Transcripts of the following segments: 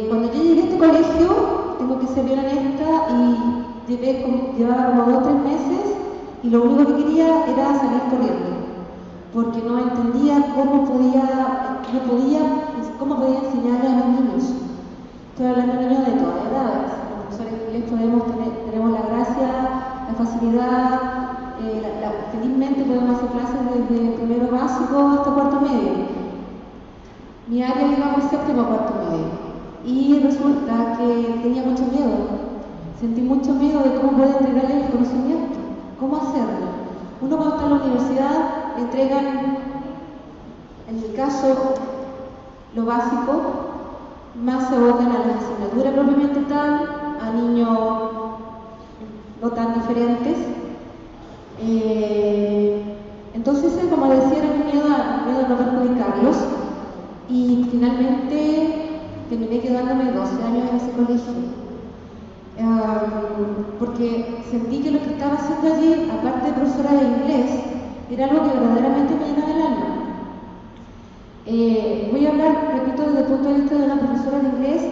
Cuando yo llegué a este colegio, tengo que ser bien honesta, y llevaba como 2 o 3 meses, y lo único que quería era salir corriendo, porque no entendía cómo podía enseñarle a mis niños. Estoy hablando de niños de todas edades. Los profesores de inglés tenemos la gracia, la facilidad, felizmente podemos hacer clases desde primero básico hasta cuarto medio. Mi área iba por séptimo a cuarto medio, y resulta que tenía mucho miedo. Sentí mucho miedo de cómo poder entregarle el conocimiento, cómo hacerlo. Uno cuando está en la universidad le entregan, en mi caso, lo básico, más se abocan a la asignatura propiamente tal, a niños no tan diferentes. Entonces, como decía, era un miedo a no perjudicarlos, y finalmente terminé quedándome 12 años en ese colegio. Porque sentí que lo que estaba haciendo allí, aparte de profesora de inglés, era algo que verdaderamente me llenaba el alma. Voy a hablar, repito, desde el punto de vista de una profesora de inglés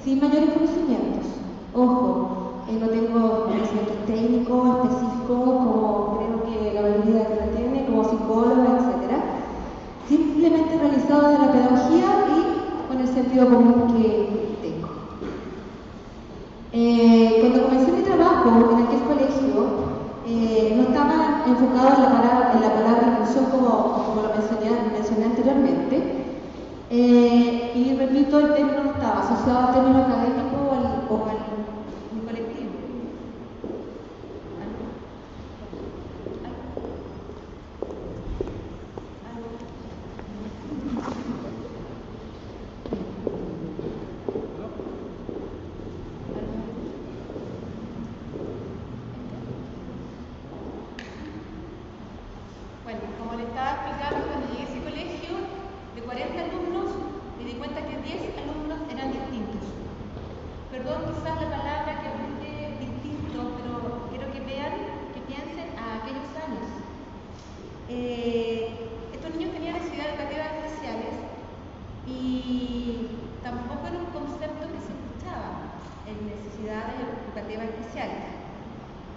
sin mayores conocimientos. Ojo, no tengo conocimientos técnicos, específicos, como creo que la mayoría de la tiene, como psicóloga, etc. Simplemente he realizado de la pedagogía y con el sentido común que tengo. Cuando comencé mi trabajo en aquel colegio, no estaba enfocado en la palabra inclusión como lo mencioné anteriormente, y repito, el término no estaba asociado al término académico o al colectivo. Bueno, como le estaba explicando, cuando llegué a ese colegio, de 40 alumnos, me di cuenta que 10 alumnos eran distintos. Perdón, quizás la palabra que apunte distinto, pero quiero que vean, que piensen a aquellos años. Estos niños tenían necesidades educativas especiales, y tampoco era un concepto que se escuchaba en necesidades educativas especiales.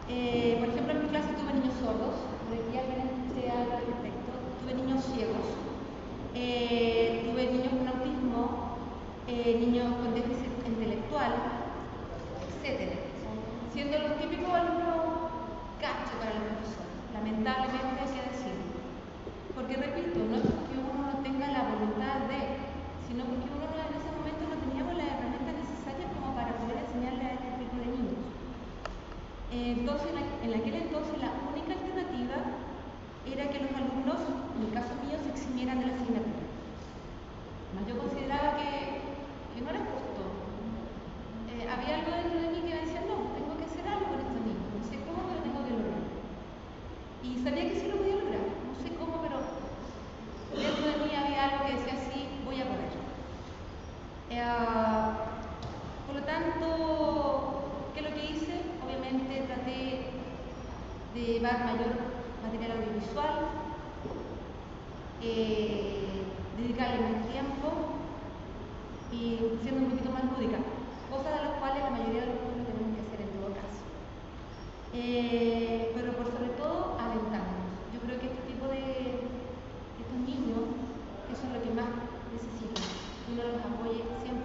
Por ejemplo, en mi clase tuve niños sordos, de aquí alguien se habla al respecto, tuve niños ciegos, tuve niños con autismo, niños con déficit intelectual, etc. Siendo los típicos alumnos cacho para los profesores, lamentablemente hay que decirlo. Porque repito, no es porque uno no tenga la voluntad de, sino porque uno en ese momento no teníamos las herramientas necesarias como para poder enseñarle a este tipo de niños. Entonces, en aquel entonces, la única alternativa era que los alumnos, en el caso mío, se eximieran de la asignatura. Mas yo consideraba que no era justo. Había algo dentro de mí que me decía, no, tengo que hacer algo con estos niños, no sé cómo, pero tengo que lograr. Y sabía que sí lo podía lograr, no sé cómo, pero dentro de mí había algo que decía, sí, voy a poder. Por lo tanto, ¿qué es lo que hice? Obviamente traté de llevar mayor material audiovisual, dedicarle más tiempo y siendo un poquito más lúdica, cosas de las cuales la mayoría de los niños tenemos que hacer en todo caso. Pero por sobre todo, alentarnos. Yo creo que este tipo de estos niños, eso es lo que más necesitan, que uno los apoye 100%.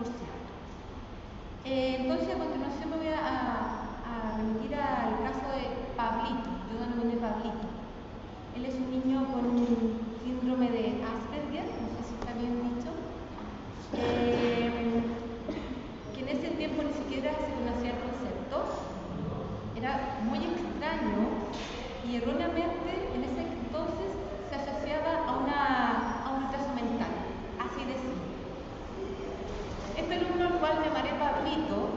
Entonces, a continuación me voy a remitir al caso de Pablito. Yo denominé Pablito. Él es un niño con un síndrome de Asperger, no sé si está bien dicho, que en ese tiempo ni siquiera se conocía el concepto. Era muy extraño y erróneamente en ese entonces se asociaba a un retraso mental, así de simple. Este alumno al cual llamaré Pablito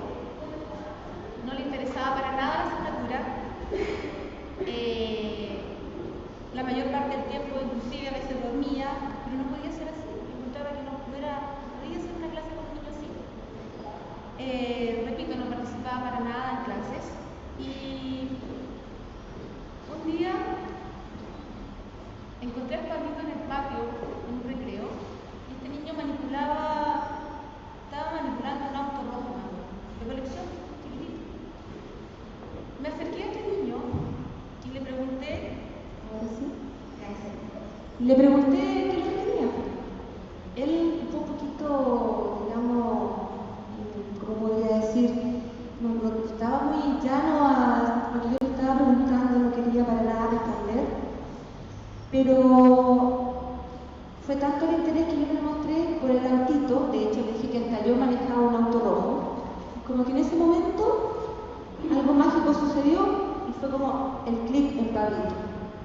no le interesaba para nada la asignatura. La mayor parte del tiempo, inclusive a veces dormía, pero no podía ser así. Encontraba que no podía ser una clase con un niño así. Repito, no participaba para nada en clases. Y un día encontré a Pablito en el patio, en un recreo, y este niño estaba manipulando Le pregunté qué es lo que quería. Él fue un poquito, digamos, ¿cómo podría decir? No estaba muy llano a lo que yo le estaba preguntando, no quería para nada responder. Pero fue tanto el interés que yo le mostré por el autito. De hecho, le dije que hasta yo manejaba un auto rojo. Como que en ese momento algo mágico sucedió y fue como el clic en Pablito.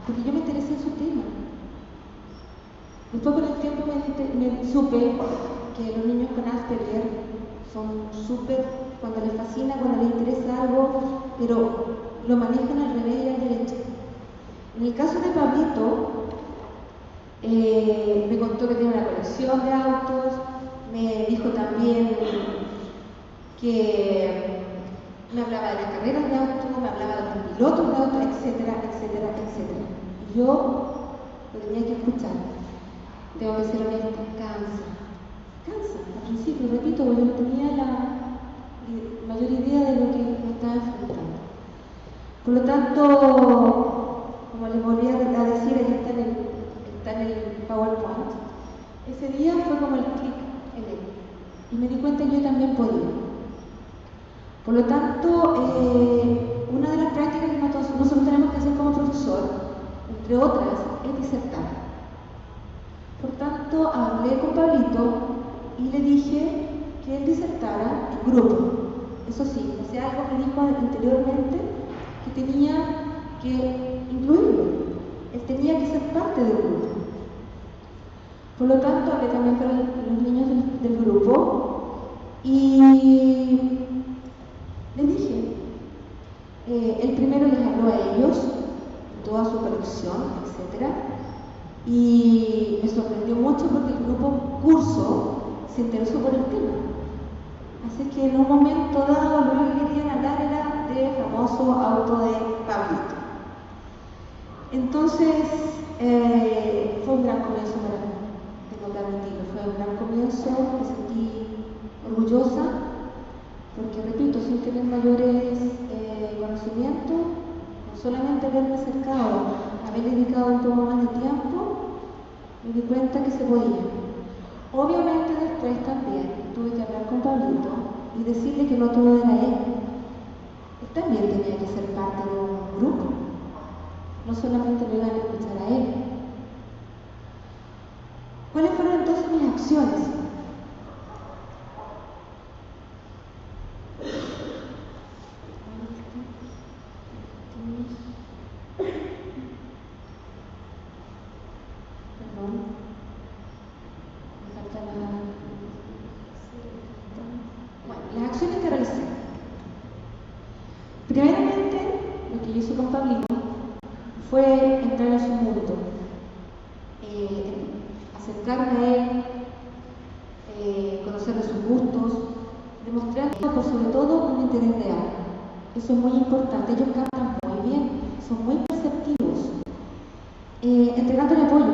Porque yo me interesé en su tema. Después con el tiempo me supe que los niños con Asperger son súper, cuando les fascina, cuando les interesa algo, pero lo manejan al revés y al derecho. En el caso de Pablito, me contó que tiene una colección de autos, me dijo también que me hablaba de las carreras de autos, me hablaba de los pilotos de autos, etcétera, etcétera, etcétera. Y yo lo tenía que escuchar. Tengo que ser honesta, cansa. Al principio, repito, porque yo no tenía la mayor idea de lo que me estaba enfrentando. Por lo tanto, como les volví a decir, ahí está en el PowerPoint, ese día fue como el clic en él. Y me di cuenta que yo también podía. Por lo tanto, una de las prácticas que nosotros tenemos que hacer como profesor, entre otras, es disertar. Por tanto, hablé con Pablito y le dije que él disertara en grupo. Eso sí, o sea, algo que dijo anteriormente, que tenía que incluirlo. Él tenía que ser parte del grupo. Por lo tanto, hablé también con los niños del grupo y les dije, el primero les habló a ellos, toda su colección, etc. Y me sorprendió mucho porque el grupo curso se interesó por el tema. Así que en un momento dado lo que querían hablar era del famoso auto de Pablito. Entonces, fue un gran comienzo para mí, tengo que admitirlo, fue un gran comienzo, me sentí orgullosa, porque repito, sin tener mayores conocimientos, no solamente haberme acercado, haber dedicado un poco más de tiempo, me di cuenta que se podía. Obviamente después también tuve que hablar con Pablito y decirle que no todo era él. Él también tenía que ser parte de un grupo. No solamente lo iban a escuchar a él. ¿Cuáles fueron entonces mis acciones? Las acciones que realicé. Primeramente, lo que yo hice con Pablito fue entrar en su mundo, acercarme a él, conocer de sus gustos, demostrarle por sobre todo un interés real. Eso es muy importante, ellos captan muy bien, son muy perceptivos. Entregándole apoyo,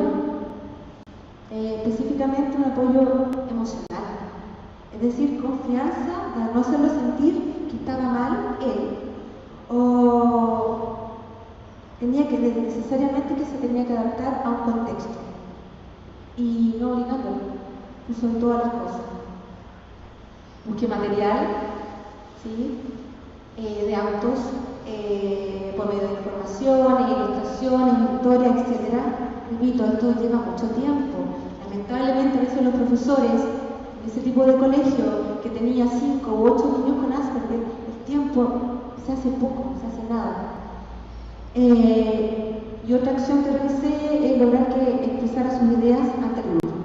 específicamente un apoyo emocional. Es decir, confianza para no hacerlo sentir que estaba mal él o tenía que necesariamente que se tenía que adaptar a un contexto y no obligándolo, sobre todas las cosas. Busqué material, ¿sí? De autos por medio de informaciones, ilustraciones, historias, etc. Repito, esto lleva mucho tiempo. Lamentablemente a veces los profesores de ese tipo de colegio que tenía 5 u 8 niños con Asperger, el tiempo se hace poco, se hace nada. Y otra acción que realicé es lograr que expresara sus ideas ante el grupo.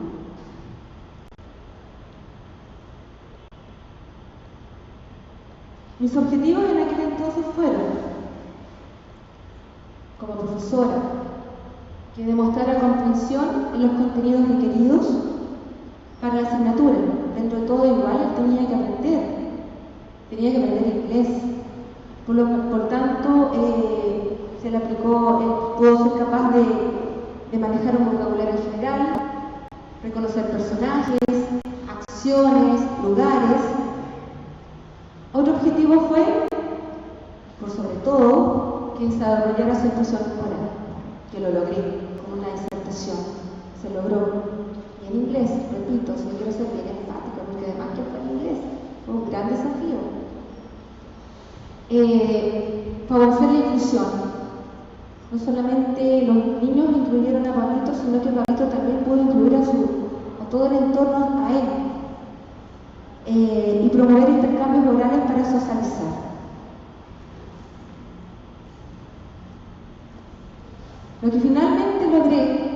Mis objetivos en aquel entonces fueron, como profesora, que demostrara comprensión en los contenidos requeridos para la asignatura. Dentro de todo igual él tenía que aprender inglés. Por tanto, se le aplicó, pudo ser capaz de manejar un vocabulario general, reconocer personajes, acciones, lugares. Otro objetivo fue, por sobre todo, que desarrollara su expresión oral, que lo logré con una disertación. se logró. Y en inglés, repito, si quiero ser bien enfática, porque además que fue en inglés, fue un gran desafío. Favorecer la inclusión. No solamente los niños incluyeron a Pablito, sino que Pablito también pudo incluir a todo el entorno, a él. Y promover intercambios orales para socializar. Lo que finalmente logré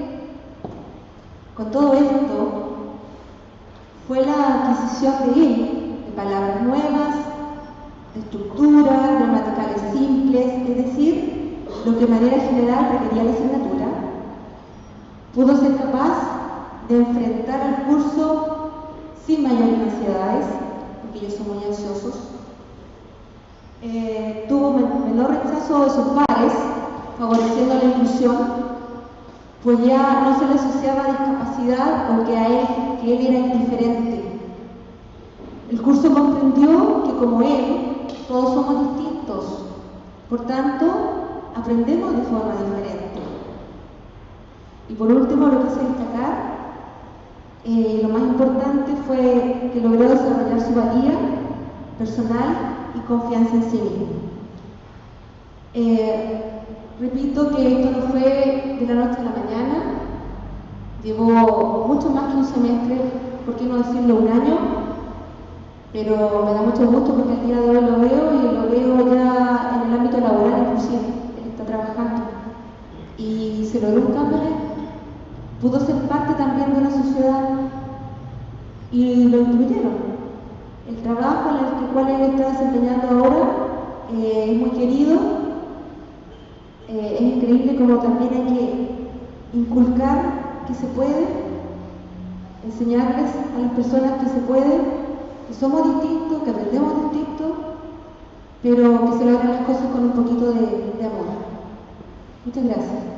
con todo esto fue la adquisición de él, de palabras nuevas, de estructuras gramaticales simples, es decir, lo que de manera general requería la asignatura. Pudo ser capaz de enfrentar el curso sin mayores ansiedades, porque ellos son muy ansiosos. Tuvo menor rechazo de sus pares, favoreciendo la inclusión, pues ya no se le asociaba discapacidad o que él era indiferente. El curso comprendió que como él, todos somos distintos, por tanto, aprendemos de forma diferente. Y por último, lo que quise destacar, lo más importante fue que logró desarrollar su valía personal y confianza en sí mismo. Repito que esto no fue de la noche a la mañana, llevó mucho más que un semestre, por qué no decirlo un año, pero me da mucho gusto porque el día de hoy lo veo y lo veo ya en el ámbito laboral, inclusive, él está trabajando y se logró un cambio en él. Pudo ser parte también de una sociedad y lo incluyeron. El trabajo en el cual él está desempeñando ahora es muy querido. Es increíble como también hay que inculcar que se puede, enseñarles a las personas que se puede, que somos distintos, que aprendemos distintos, pero que se logran las cosas con un poquito de amor. Muchas gracias.